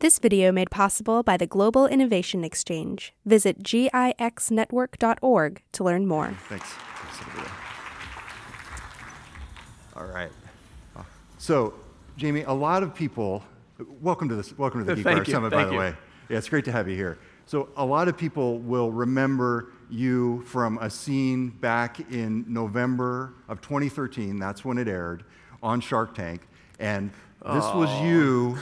This video made possible by the Global Innovation Exchange. Visit gixnetwork.org to learn more. Thanks. All right. So, Jamie, a lot of people, welcome to the Geek Bar Summit, by the way. Yeah, it's great to have you here. So, a lot of people will remember you from a scene back in November of 2013. That's when it aired on Shark Tank, and this was you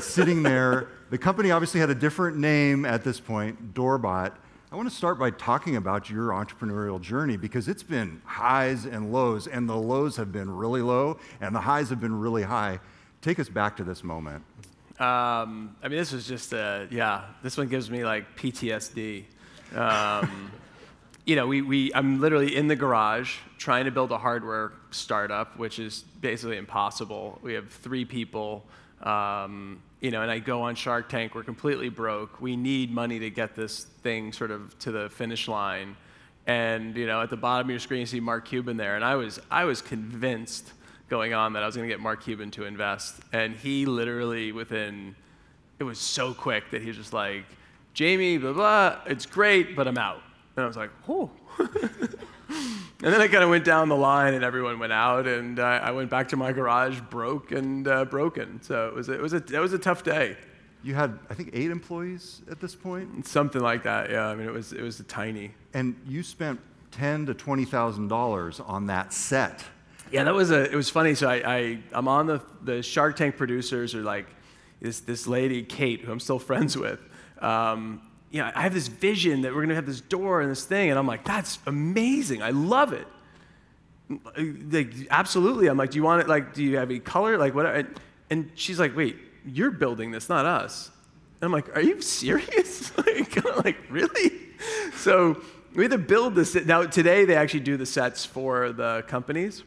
sitting there. The company obviously had a different name at this point, Doorbot. I want to start by talking about your entrepreneurial journey because it's been highs and lows, and the lows have been really low, and the highs have been really high. Take us back to this moment. I mean, this was just, this one gives me like PTSD. I'm literally in the garage trying to build a hardware startup, which is basically impossible. We have 3 people, and I go on Shark Tank. We're completely broke. We need money to get this thing sort of to the finish line. And at the bottom of your screen, you see Mark Cuban there, and I was convinced going on that I was going to get Mark Cuban to invest, and he literally it was so quick that he was just like, Jamie, blah blah, it's great, but I'm out. And I was like, oh. And then I kind of went down the line, and everyone went out, and I went back to my garage, broke and broken. So that was a tough day. You had, I think, 8 employees at this point? Something like that, yeah. I mean, it was tiny. And you spent $10,000 to $20,000 on that set. Yeah, it was funny. So I'm on the Shark Tank producers are like this lady, Kate, who I'm still friends with. I have this vision that we're going to have this door and this thing, and I'm like, that's amazing. I love it. Like, absolutely. I'm like, do you want it? Like, do you have any color? Like, what? And she's like, wait, you're building this, not us. And I'm like, are you serious? like, really? So we had to build this. Now, today, they actually do the sets for the companies.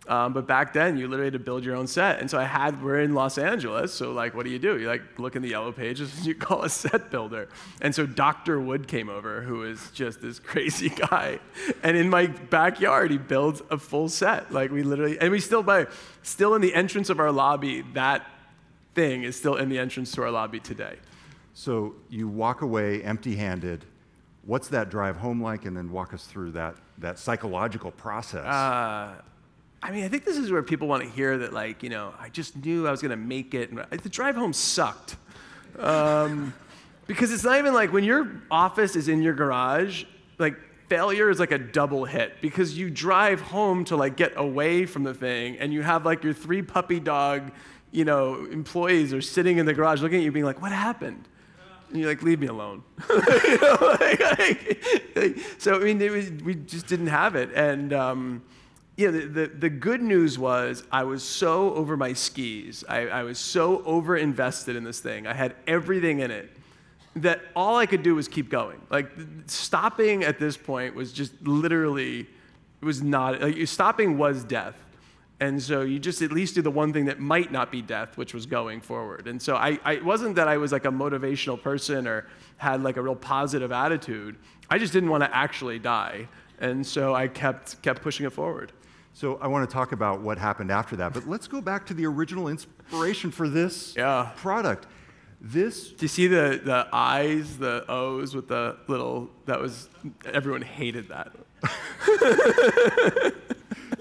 But back then, you literally had to build your own set. And so we're in Los Angeles, so like, what do? You look in the yellow pages and you call a set builder. And so Dr. Wood came over, who is just this crazy guy. And in my backyard, he builds a full set. Like we still in the entrance of our lobby, that thing is still in the entrance to our lobby today. So you walk away empty-handed. What's that drive home like? And then walk us through that psychological process. I mean, I think this is where people want to hear that, like, I just knew I was going to make it. And the drive home sucked. Because it's not even like when your office is in your garage, like, failure is like a double hit. Because you drive home to, like, get away from the thing, and you have, like, your 3 puppy dog, employees are sitting in the garage looking at you being like, what happened? And you're like, leave me alone. So, I mean, we just didn't have it. And, the good news was I was so over my skis. I was so over-invested in this thing. I had everything in it that all I could do was keep going. Like, stopping at this point was just literally, it was not, like, stopping was death. And so you just at least do the one thing that might not be death, which was going forward. And so it wasn't that I was like a motivational person or had like a real positive attitude. I just didn't want to actually die. And so I kept pushing it forward. So I want to talk about what happened after that, but let's go back to the original inspiration for this product. Do you see the I's, the O's with the little, everyone hated that.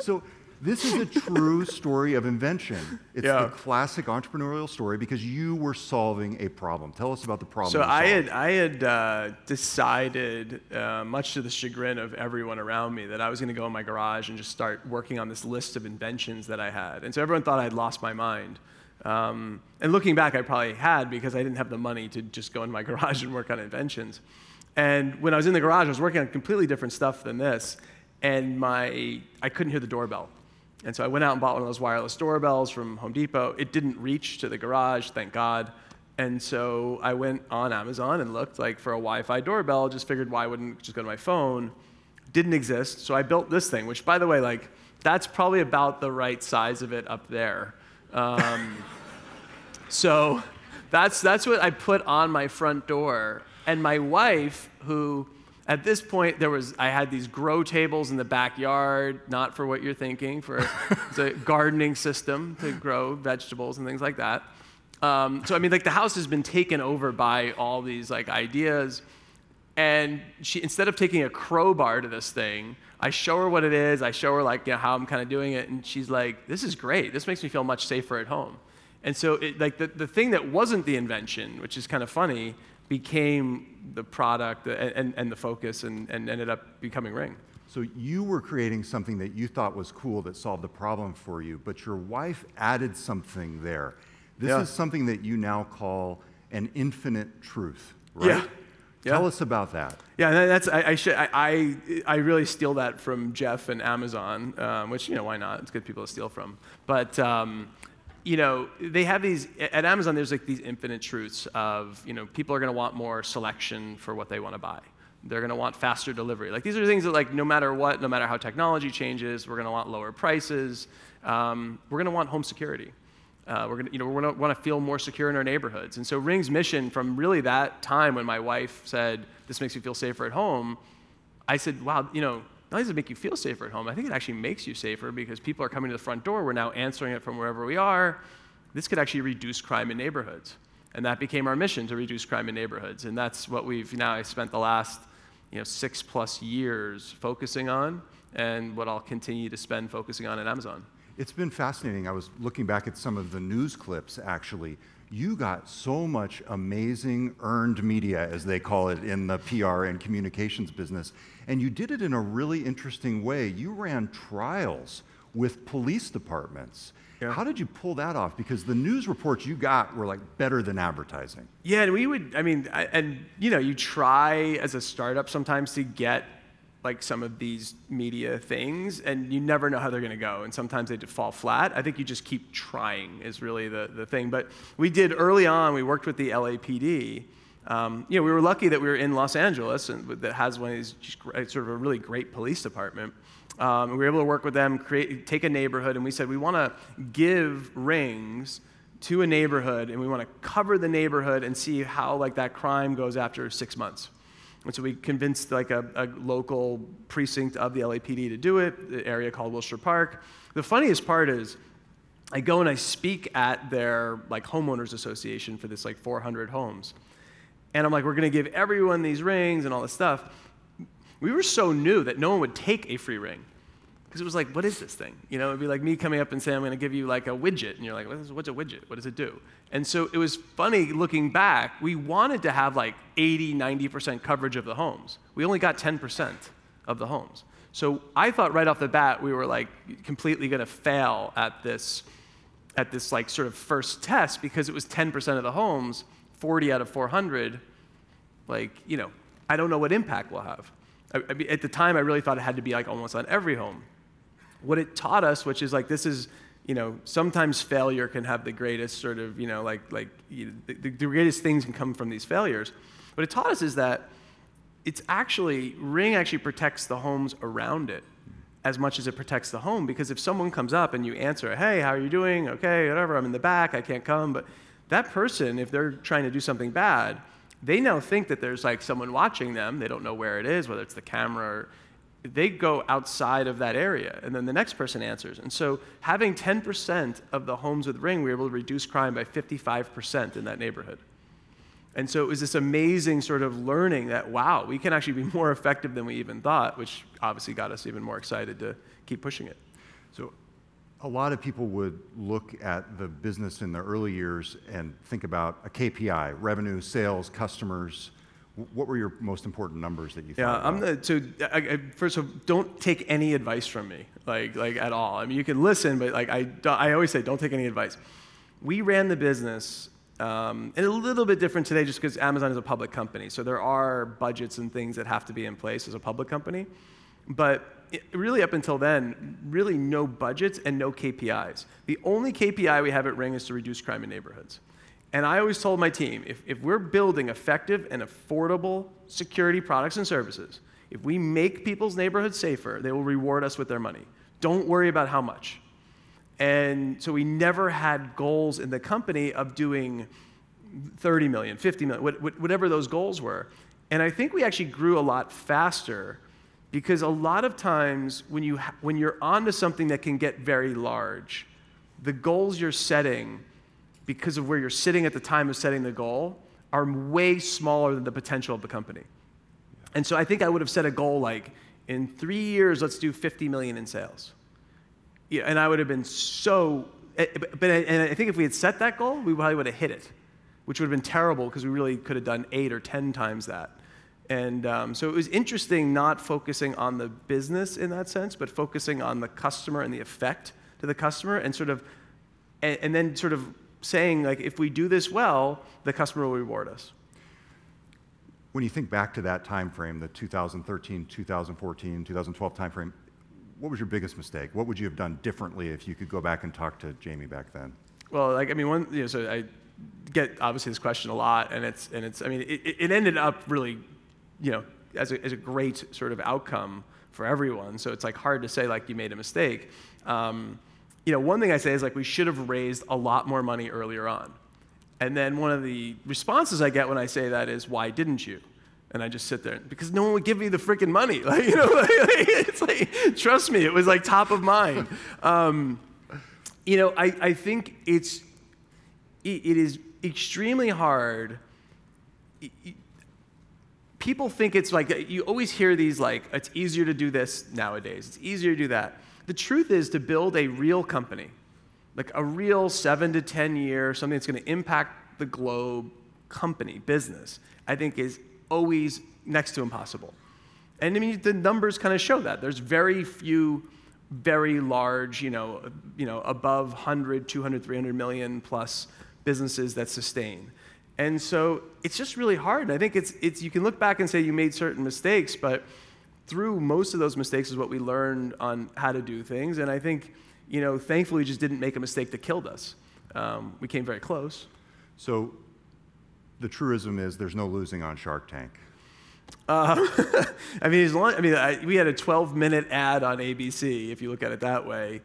So this is a true story of invention. It's the classic entrepreneurial story because you were solving a problem. Tell us about the problem. So I had decided, much to the chagrin of everyone around me, that I was going to go in my garage and just start working on this list of inventions that I had. And so everyone thought I had lost my mind. And looking back, I probably had because I didn't have the money to just go in my garage and work on inventions. And when I was in the garage, I was working on completely different stuff than this. And I couldn't hear the doorbell. And so I went out and bought one of those wireless doorbells from Home Depot. It didn't reach to the garage, thank God. And so I went on Amazon and looked like for a Wi-Fi doorbell, just figured why wouldn't just go to my phone. Didn't exist, so I built this thing, which by the way, like, that's probably about the right size of it up there. So that's what I put on my front door. And my wife, who at this point, I had these grow tables in the backyard, not for what you're thinking, it's a gardening system to grow vegetables and things like that. So I mean, like the house has been taken over by all these like ideas. And she, instead of taking a crowbar to this thing, I show her what it is. I show her like, how I'm kind of doing it. And she's like, this is great. This makes me feel much safer at home. And so like the thing that wasn't the invention, which is kind of funny, became the product and the focus and ended up becoming Ring. So you were creating something that you thought was cool that solved the problem for you, but your wife added something there. This is something that you now call an infinite truth, right? Yeah. Tell us about that. Yeah, that's I really steal that from Jeff and Amazon, which why not? It's good people to steal from. But they have these at Amazon. There's like these infinite truths of people are going to want more selection for what they want to buy. They're going to want faster delivery. Like these are things that like no matter what, no matter how technology changes, we're going to want lower prices. We're going to want home security. We're going to want to feel more secure in our neighborhoods. And so Ring's mission from really that time when my wife said, this makes me feel safer at home, I said, wow, not only does it make you feel safer at home, I think it actually makes you safer because people are coming to the front door. We're now answering it from wherever we are. This could actually reduce crime in neighborhoods. And that became our mission, to reduce crime in neighborhoods. And that's what I spent the last 6+ years focusing on, and what I'll continue to spend focusing on at Amazon. It's been fascinating. I was looking back at some of the news clips, actually. You got so much amazing earned media, as they call it in the PR and communications business, and you did it in a really interesting way. You ran trials with police departments. Yeah. How did you pull that off? Because the news reports you got were like better than advertising. Yeah, and you try as a startup sometimes to get like some of these media things, and you never know how they're going to go, and sometimes they fall flat. I think you just keep trying is really the thing. But we did early on, we worked with the LAPD. We were lucky that we were in Los Angeles, and that has one of these sort of a really great police department. We were able to work with them, take a neighborhood, and we said we want to give rings to a neighborhood, and we want to cover the neighborhood and see how like that crime goes after 6 months. And so we convinced like a local precinct of the LAPD to do it, the area called Wilshire Park. The funniest part is I go and I speak at their like homeowners association for this like 400 homes. And I'm like, we're going to give everyone these rings and all this stuff. We were so new that no one would take a free ring. Because it was like, what is this thing? It'd be like me coming up and saying, I'm going to give you like a widget. And you're like, what's a widget? What does it do? And so it was funny looking back. We wanted to have like 80, 90% coverage of the homes. We only got 10% of the homes. So I thought right off the bat we were like completely going to fail at this like sort of first test because it was 10% of the homes, 40 out of 400. Like, I don't know what impact we'll have. At the time, I really thought it had to be like almost on every home. What it taught us, which is like this is, sometimes failure can have the greatest sort of, the greatest things can come from these failures. What it taught us is that Ring actually protects the homes around it as much as it protects the home, because if someone comes up and you answer, hey, how are you doing? Okay, whatever, I'm in the back, I can't come. But that person, if they're trying to do something bad, they now think that there's like someone watching them. They don't know where it is, whether it's the camera or they go outside of that area, and then the next person answers. And so having 10% of the homes with Ring, we were able to reduce crime by 55% in that neighborhood. And so it was this amazing sort of learning that, wow, we can actually be more effective than we even thought, which obviously got us even more excited to keep pushing it. So a lot of people would look at the business in the early years and think about a KPI, revenue, sales, customers. What were your most important numbers that you thought about? First of all, don't take any advice from me, like at all. I mean, you can listen, but like I always say, don't take any advice. We ran the business, and a little bit different today just because Amazon is a public company. So there are budgets and things that have to be in place as a public company. But really up until then, really no budgets and no KPIs. The only KPI we have at Ring is to reduce crime in neighborhoods. And I always told my team, if we're building effective and affordable security products and services, if we make people's neighborhoods safer, they will reward us with their money. Don't worry about how much. And so we never had goals in the company of doing 30 million, 50 million, whatever those goals were. And I think we actually grew a lot faster because a lot of times when you're onto something that can get very large, the goals you're setting because of where you're sitting at the time of setting the goal, are way smaller than the potential of the company. And so I think I would have set a goal like, in 3 years, let's do 50 million in sales. Yeah, and I would have been so, and I think if we had set that goal, we probably would have hit it, which would have been terrible because we really could have done 8 or 10 times that. And so it was interesting not focusing on the business in that sense, but focusing on the customer and the effect to the customer, and then sort of saying, like, if we do this well, the customer will reward us. When you think back to that time frame, the 2013, 2014, 2012 time frame, what was your biggest mistake? What would you have done differently if you could go back and talk to Jamie back then? Well, like, I mean, so I get obviously this question a lot, and it's I mean, it ended up really, as a great sort of outcome for everyone. So it's like hard to say like you made a mistake. One thing I say is like we should have raised a lot more money earlier on. And then one of the responses I get when I say that is, why didn't you? And I just sit there, because no one would give me the freaking money. Like, it's like, trust me, it was like top of mind. I think it is extremely hard. People think it's like, you always hear these like, it's easier to do this nowadays. It's easier to do that. The truth is, to build a real company, like a real 7 to 10 year, something that's going to impact the globe company, business, I think is always next to impossible. And I mean, the numbers kind of show that. There's very few, very large, above 100, 200, 300 million plus businesses that sustain. And so it's just really hard. And I think it's you can look back and say you made certain mistakes, but through most of those mistakes is what we learned on how to do things. And I think, thankfully, we just didn't make a mistake that killed us. We came very close. So the truism is there's no losing on Shark Tank. We had a 12-minute ad on ABC, if you look at it that way,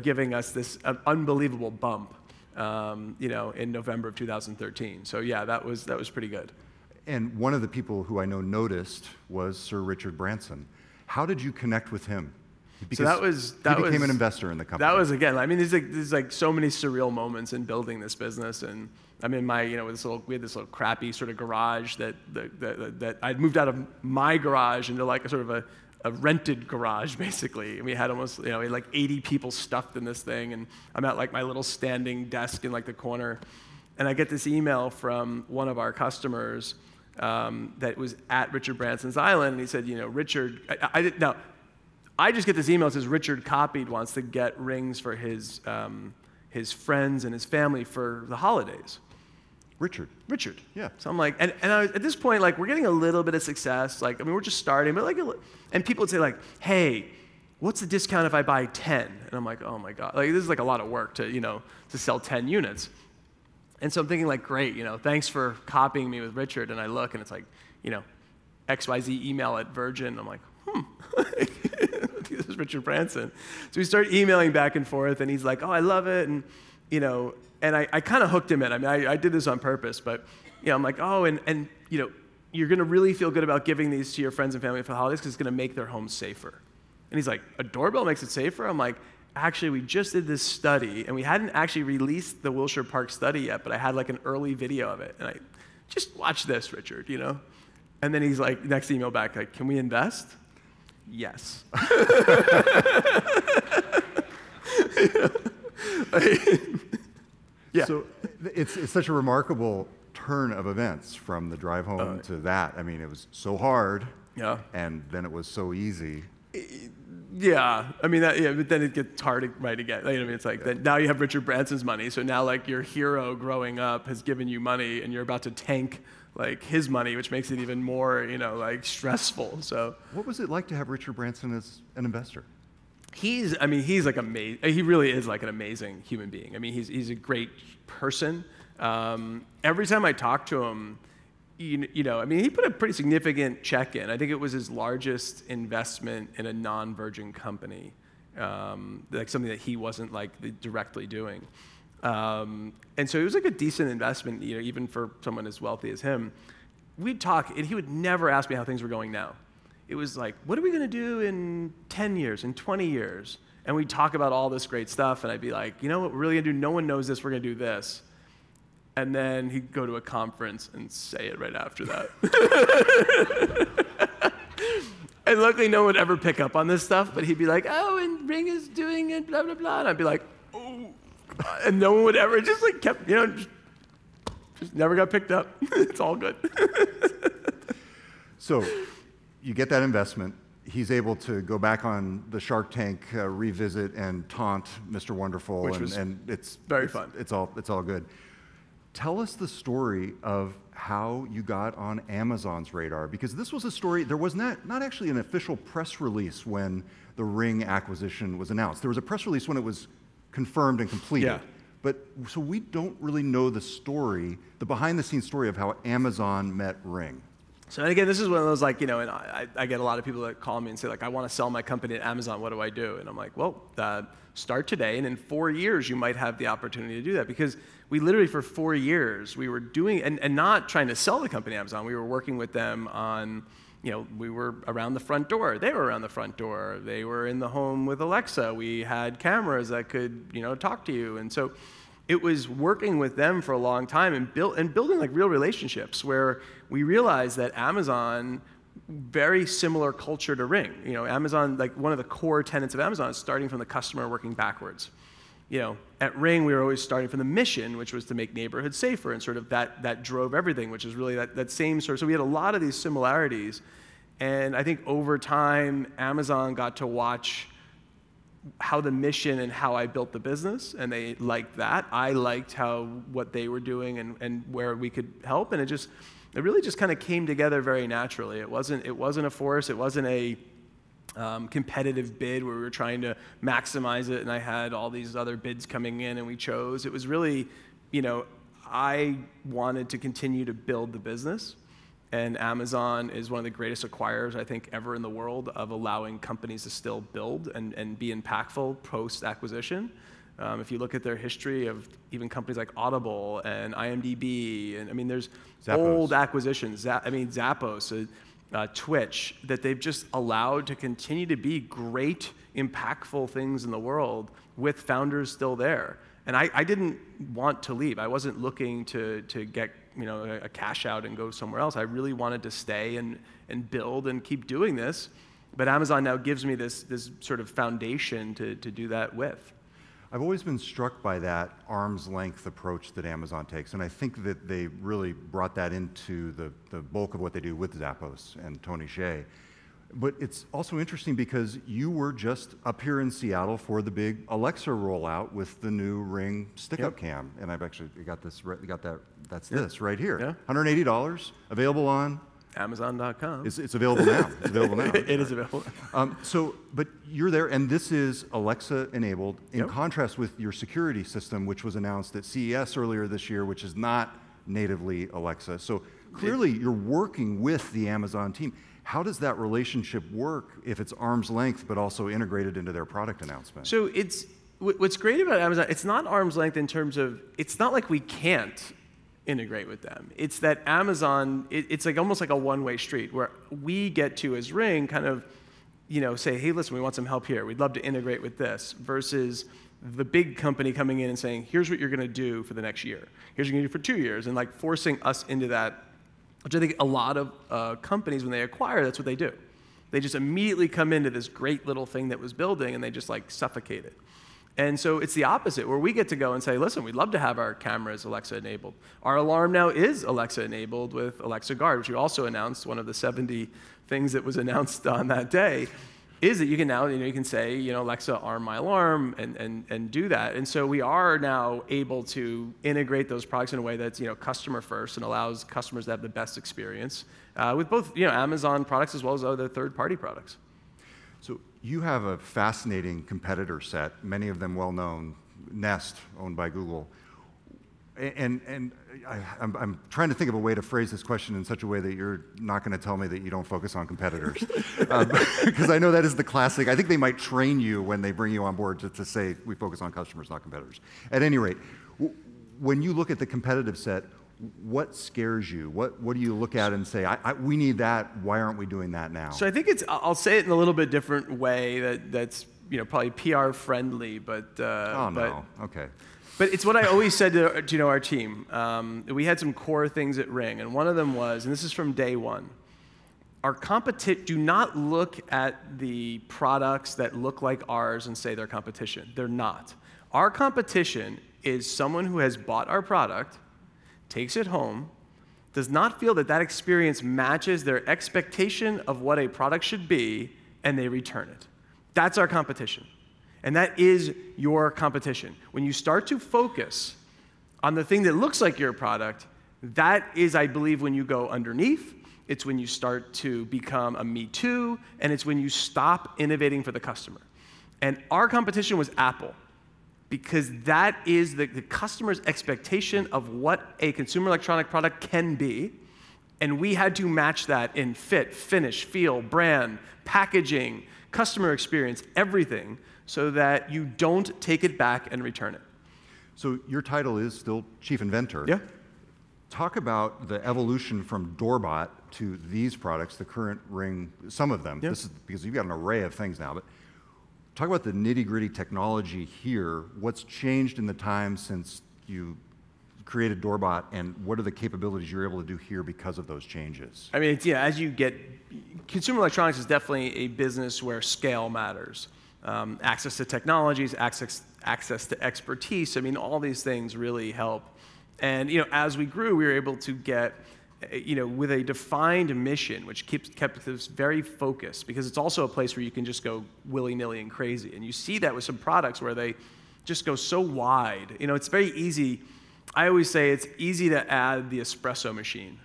giving us this unbelievable bump, in November of 2013. So yeah, that was pretty good. And one of the people who I know noticed was Sir Richard Branson. How did you connect with him? Because he became an investor in the company. That was, again, I mean, there's like so many surreal moments in building this business. And I mean, we had this little crappy sort of garage that I'd moved out of my garage into like a sort of a rented garage, basically. And we had almost, we had like 80 people stuffed in this thing. And I'm at like my little standing desk in like the corner. And I get this email from one of our customers that was at Richard Branson's island. And he said, Richard, I just get this email that says Richard copied wants to get rings for his friends and his family for the holidays. Richard. Yeah. So I'm like, and at this point, like, we're getting a little bit of success. Like, I mean, we're just starting, but like, and people would say like, hey, what's the discount if I buy 10? And I'm like, oh my God, like, this is like a lot of work to sell 10 units. And so I'm thinking like, great, thanks for copying me with Richard. And I look and it's like, XYZ email at Virgin. I'm like, this is Richard Branson. So we start emailing back and forth, and he's like, oh, I love it. And, and I kind of hooked him in. I mean, I did this on purpose, but, I'm like, oh, and you're going to really feel good about giving these to your friends and family for the holidays because it's going to make their homes safer. And he's like, a doorbell makes it safer? I'm like, actually, we just did this study, and we hadn't actually released the Wilshire Park study yet, but I had like an early video of it. And I just watch this, Richard, And then he's like, next email back, like, can we invest? Yes. Yeah. So it's such a remarkable turn of events from the drive home to that. I mean, it was so hard. Yeah. And then it was so easy. Yeah. I mean, but then it gets hard to write again. I mean, it's like that now you have Richard Branson's money. So now like your hero growing up has given you money and you're about to tank like his money, which makes it even more, like stressful. So what was it like to have Richard Branson as an investor? He's like amazing. He really is like an amazing human being. I mean, he's a great person. Every time I talk to him, he put a pretty significant check in. I think it was his largest investment in a non-Virgin company, like something that he wasn't like directly doing. And so it was like a decent investment, even for someone as wealthy as him. We'd talk, and he would never ask me how things were going now. It was like, what are we going to do in 10 years, in 20 years? And we'd talk about all this great stuff, and I'd be like, what we're really going to do? No one knows this. We're going to do this. And then he'd go to a conference and say it right after that. And luckily no one would ever pick up on this stuff, but he'd be like, oh, and Ring is doing it, blah, blah, blah. And I'd be like, oh. And no one would ever, just like kept, just never got picked up. It's all good. So you get that investment. He's able to go back on the Shark Tank revisit and taunt Mr. Wonderful. Which was it's very fun. It's all good. Tell us the story of how you got on Amazon's radar, because this was a story, there was not actually an official press release when the Ring acquisition was announced. There was a press release when it was confirmed and completed. Yeah. But so we don't really know the story, the behind-the-scenes story of how Amazon met Ring. So, and again, this is one of those, like, and I get a lot of people that call me and say, like, I want to sell my company at Amazon, what do I do? And I'm like, well, start today, and in 4 years, you might have the opportunity to do that. Because we literally, for 4 years, we were doing, and not trying to sell the company Amazon, we were working with them on, we were around the front door. They were around the front door. They were in the home with Alexa. We had cameras that could, talk to you. And so it was working with them for a long time and building like real relationships where we realized that Amazon, very similar culture to Ring. Amazon, like one of the core tenets of Amazon is starting from the customer, working backwards. At Ring, we were always starting from the mission, which was to make neighborhoods safer, and sort of that drove everything, which is really that same sort of, so we had a lot of these similarities. And I think over time, Amazon got to watch how the mission and how I built the business, and they liked that. I liked what they were doing and where we could help, and it really just kind of came together very naturally. It wasn't a force, it wasn't a competitive bid where we were trying to maximize it, and I had all these other bids coming in and we chose. It was really, I wanted to continue to build the business, and Amazon is one of the greatest acquirers, I think, ever in the world of allowing companies to still build and be impactful post-acquisition. If you look at their history of even companies like Audible and IMDb, and there's Zappos. Old acquisitions, Zappos, Twitch, that they've just allowed to continue to be great, impactful things in the world with founders still there. And I didn't want to leave. I wasn't looking to get a cash out and go somewhere else. I really wanted to stay and build and keep doing this. But Amazon now gives me this sort of foundation to do that with. I've always been struck by that arm's length approach that Amazon takes, and I think that they really brought that into the bulk of what they do with Zappos and Tony Hsieh. But it's also interesting because you were just up here in Seattle for the big Alexa rollout with the new Ring stick-up cam, and I've actually got this. That's this right here. Yeah. $180, available on Amazon.com. It's available now. It's available now. It is available. But you're there, and this is Alexa enabled, in contrast with your security system, which was announced at CES earlier this year, which is not natively Alexa. So clearly, you're working with the Amazon team. How does that relationship work if it's arm's length, but also integrated into their product announcement? So what's great about Amazon, it's not arm's length in terms of, it's not like we can't integrate with them. It's that Amazon, it's like almost like a one-way street where we get to, as Ring, kind of, say, hey, listen, we want some help here. We'd love to integrate with this, versus the big company coming in and saying, here's what you're going to do for the next year. Here's what you're going to do for 2 years, and like forcing us into that, which I think a lot of companies, when they acquire, that's what they do. They just immediately come into this great little thing that was building, and they just like suffocate it. And so it's the opposite, where we get to go and say, listen, we'd love to have our cameras Alexa enabled. Our alarm now is Alexa enabled with Alexa Guard, which we also announced. One of the 70 things that was announced on that day is that you can now, you can say, Alexa, arm my alarm, and do that. And so we are now able to integrate those products in a way that's, customer first and allows customers to have the best experience with both, Amazon products as well as other third-party products. So you have a fascinating competitor set, many of them well known, Nest, owned by Google. And I'm trying to think of a way to phrase this question in such a way that you're not going to tell me that you don't focus on competitors. Because I know that is the classic. I think they might train you when they bring you on board to say, we focus on customers, not competitors. At any rate, when you look at the competitive set, what scares you? What do you look at and say, we need that, why aren't we doing that now? So I think I'll say it in a little bit different way that's probably PR friendly, but... okay. But it's what I always said to our team. We had some core things at Ring, and one of them was, and this is from day one, do not look at the products that look like ours and say they're competition. They're not. Our competition is someone who has bought our product, takes it home, does not feel that that experience matches their expectation of what a product should be, and they return it. That's our competition. And that is your competition. When you start to focus on the thing that looks like your product, that is, I believe, when you go underneath. It's when you start to become a me too, and it's when you stop innovating for the customer. And our competition was Apple, because that is the customer's expectation of what a consumer electronic product can be, and we had to match that in fit, finish, feel, brand, packaging, customer experience, everything, so that you don't take it back and return it. So your title is still Chief Inventor. Yeah. Talk about the evolution from Doorbot to these products, the current Ring, some of them. Yeah. This is because you've got an array of things now, but talk about the nitty-gritty technology here. What's changed in the time since you created Doorbot, and what are the capabilities you're able to do here because of those changes? I mean, as you get, consumer electronics is definitely a business where scale matters. Access to technologies, access to expertise. I mean, all these things really help. And as we grew, we were able to get, with a defined mission, which kept us very focused, because it's also a place where you can just go willy-nilly and crazy. And you see that with some products where they just go so wide. It's very easy. I always say it's easy to add the espresso machine.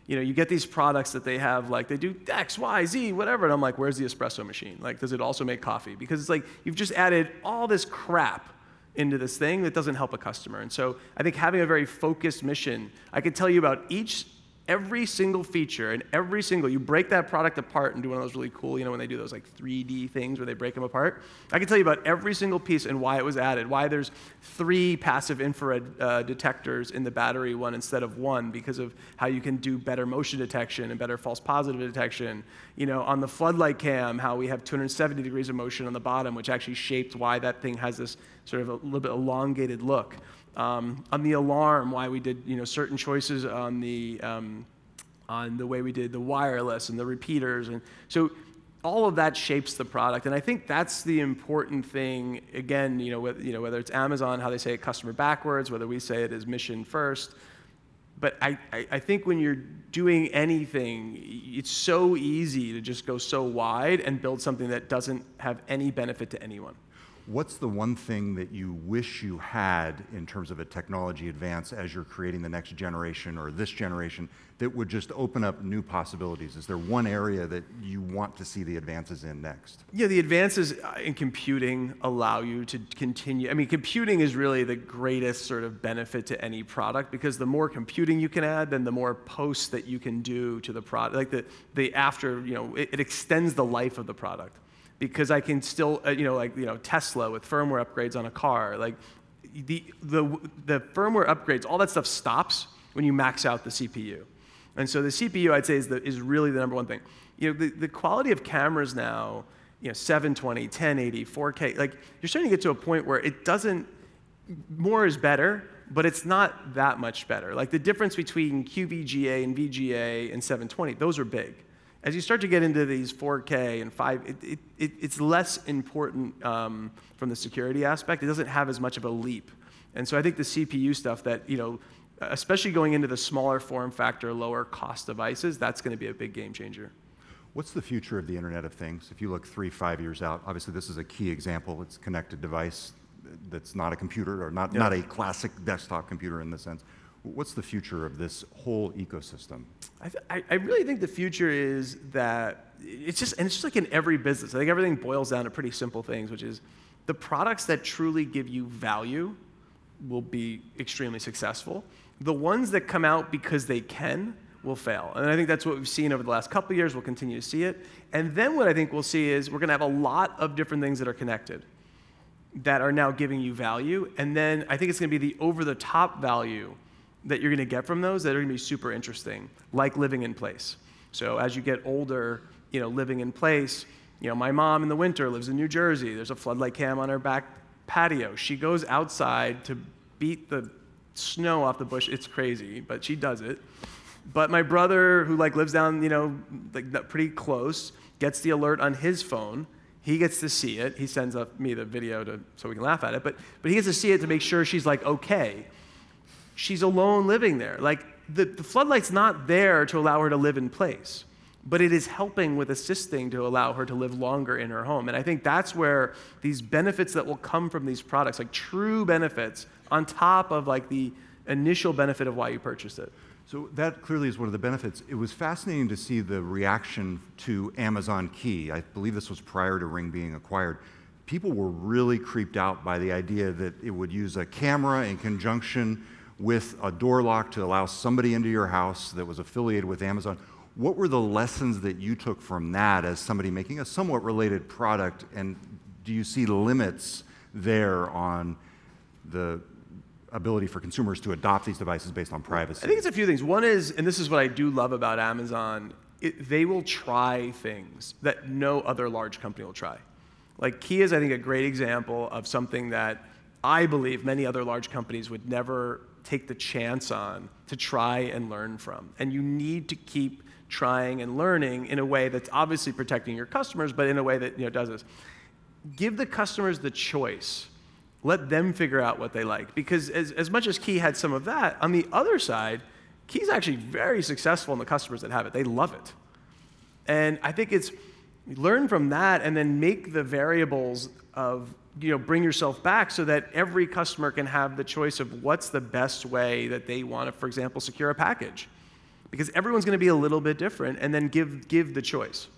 You get these products that they have, like, they do X, Y, Z, whatever, and I'm like, where's the espresso machine? Like, does it also make coffee? Because it's like, you've just added all this crap into this thing that doesn't help a customer. And so I think having a very focused mission, I could tell you about every single feature and you break that product apart and do one of those really cool, when they do those like 3D things where they break them apart. I can tell you about every single piece and why it was added, why there's 3 passive infrared detectors in the battery one instead of 1, because of how you can do better motion detection and better false positive detection. On the floodlight cam, how we have 270 degrees of motion on the bottom, which actually shaped why that thing has this sort of a little bit elongated look. On the alarm, why we did certain choices on the way we did the wireless and the repeaters, and so all of that shapes the product. And I think that's the important thing. Again, whether it's Amazon, how they say it customer backwards, whether we say it as mission first. But I think when you're doing anything, it's so easy to just go so wide and build something that doesn't have any benefit to anyone. What's the one thing that you wish you had in terms of a technology advance as you're creating the next generation or this generation that would just open up new possibilities? Is there one area that you want to see the advances in next? Yeah, the advances in computing allow you to continue. I mean, computing is really the greatest sort of benefit to any product, because the more computing you can add, then the more posts that you can do to the product. Like it extends the life of the product. Because I can still, Tesla with firmware upgrades on a car, like the firmware upgrades, all that stuff stops when you max out the CPU. And so the CPU, I'd say, is really the number one thing. The quality of cameras now, 720, 1080, 4K, like you're starting to get to a point where it doesn't, more is better, but it's not that much better. Like the difference between QVGA and VGA and 720, those are big. As you start to get into these 4K and 5, it's less important from the security aspect. It doesn't have as much of a leap. And so I think the CPU stuff that, especially going into the smaller form factor, lower cost devices, that's going to be a big game changer. What's the future of the Internet of Things? If you look 3-5 years out, obviously this is a key example. It's a connected device that's not a computer, or not a classic desktop computer in the sense. What's the future of this whole ecosystem? I really think the future is that it's just like in every business. I think everything boils down to pretty simple things, which is the products that truly give you value will be extremely successful. The ones that come out because they can will fail. And I think that's what we've seen over the last couple of years. We'll continue to see it. And then what I think we'll see is we're going to have a lot of different things that are connected that are now giving you value. And then I think it's going to be the over-the-top value that you're going to get from those that are going to be super interesting, like living in place. So as you get older, living in place, my mom in the winter lives in New Jersey. There's a floodlight cam on her back patio. She goes outside to beat the snow off the bush. It's crazy, but she does it. But my brother, who like lives down, like pretty close, gets the alert on his phone. He gets to see it. He sends me the video so we can laugh at it. But he gets to see it to make sure she's like okay. She's alone living there. Like the floodlight's not there to allow her to live in place, but it is helping with assisting to allow her to live longer in her home. And I think that's where these benefits that will come from these products, like true benefits, on top of like the initial benefit of why you purchased it. So that clearly is one of the benefits. It was fascinating to see the reaction to Amazon Key. I believe this was prior to Ring being acquired. People were really creeped out by the idea that it would use a camera in conjunction with a door lock to allow somebody into your house that was affiliated with Amazon. What were the lessons that you took from that as somebody making a somewhat related product, and do you see limits there on the ability for consumers to adopt these devices based on privacy? I think it's a few things. One is, and this is what I do love about Amazon, they will try things that no other large company will try. Like Key is, I think, a great example of something that I believe many other large companies would never take the chance on to try and learn from. And you need to keep trying and learning in a way that's obviously protecting your customers, but in a way that does this. Give the customers the choice. Let them figure out what they like. Because as much as Key had some of that, on the other side, Key's actually very successful in the customers that have it. They love it. And I think it's learn from that and then make the variables of, bring yourself back so that every customer can have the choice of what's the best way that they want to, for example, secure a package. Because everyone's going to be a little bit different, and then give the choice.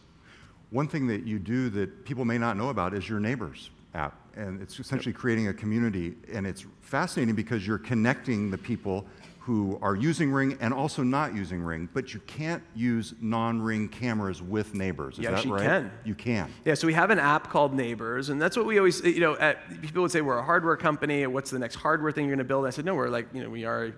One thing that you do that people may not know about is your Neighbors app. And it's essentially creating a community. And it's fascinating because you're connecting the people who are using Ring and also not using Ring, but you can't use non-Ring cameras with Neighbors. Is that right? You can. You can. Yeah, so we have an app called Neighbors, and that's what we always, people would say we're a hardware company, what's the next hardware thing you're going to build? And I said, no, we're like, we are,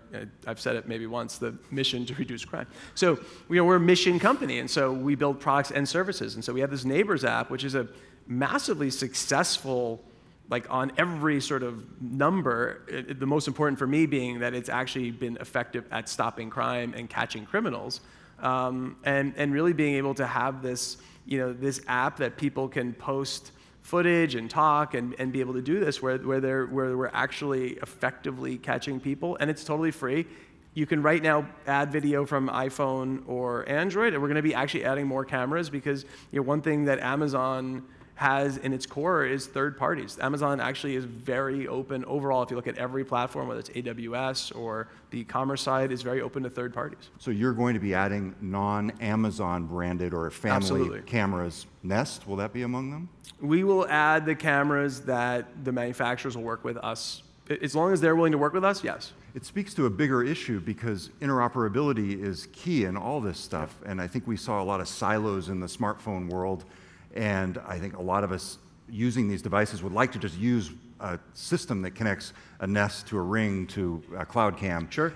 I've said it maybe once, the mission to reduce crime. So, we're a mission company, and so we build products and services. And so we have this Neighbors app, which is a massively successful, like on every sort of number, the most important for me being that it's actually been effective at stopping crime and catching criminals, and really being able to have this, this app that people can post footage and talk and be able to do this where we're actually effectively catching people, and it's totally free. You can right now add video from iPhone or Android, and we're going to be actually adding more cameras because one thing that Amazon has in its core is third parties. Amazon actually is very open overall. If you look at every platform, whether it's AWS or the e-commerce side, is very open to third parties. So you're going to be adding non-Amazon branded or family Absolutely. Cameras. Nest, will that be among them? We will add the cameras that the manufacturers will work with us. As long as they're willing to work with us, yes. It speaks to a bigger issue because interoperability is key in all this stuff. And I think we saw a lot of silos in the smartphone world. And I think a lot of us using these devices would like to just use a system that connects a Nest to a Ring to a Cloud Cam. Sure.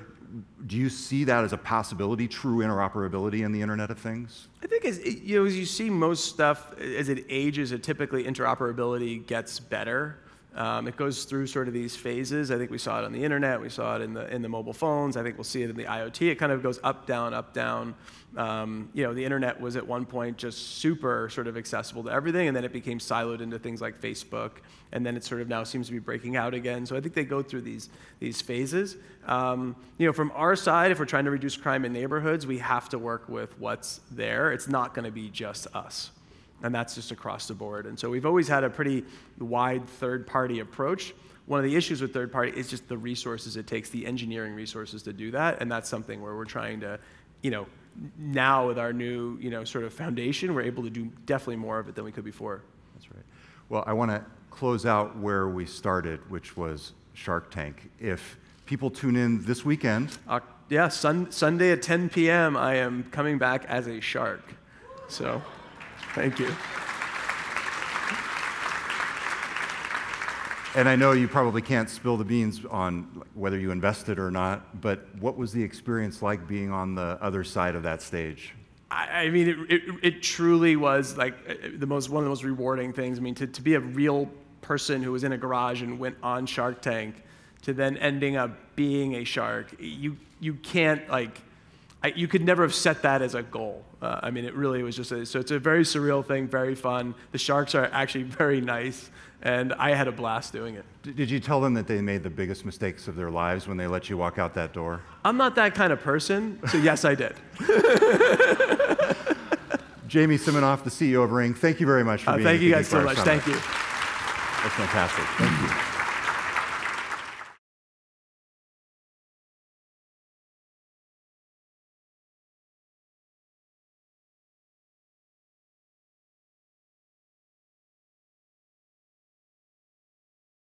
Do you see that as a possibility, true interoperability in the Internet of Things? I think as you see most stuff, as it ages, typically interoperability gets better. It goes through sort of these phases. I think we saw it on the internet. We saw it in the mobile phones. I think we'll see it in the IoT. It kind of goes up, down, up, down. The internet was at one point just super sort of accessible to everything, and then it became siloed into things like Facebook, and then it sort of now seems to be breaking out again. So I think they go through these phases. From our side, if we're trying to reduce crime in neighborhoods, we have to work with what's there. It's not going to be just us. And that's just across the board. And so we've always had a pretty wide third-party approach. One of the issues with third-party is just the resources it takes, the engineering resources to do that. And that's something where we're trying to, now with our new, sort of foundation, we're able to do definitely more of it than we could before. That's right. Well, I want to close out where we started, which was Shark Tank. If people tune in this weekend. Sunday at 10 p.m., I am coming back as a shark. So. Thank you. And I know you probably can't spill the beans on whether you invested or not, but what was the experience like being on the other side of that stage? I mean, it truly was like one of the most rewarding things. I mean, to be a real person who was in a garage and went on Shark Tank, to then ending up being a shark, you can't, like, you could never have set that as a goal. I mean, it really was just so it's a very surreal thing, very fun. The sharks are actually very nice, and I had a blast doing it. Did you tell them that they made the biggest mistakes of their lives when they let you walk out that door? I'm not that kind of person, so yes, I did. Jamie Siminoff, the CEO of Ring, thank you very much for being here. Thank you guys so much. Thank you. That's fantastic. Thank you.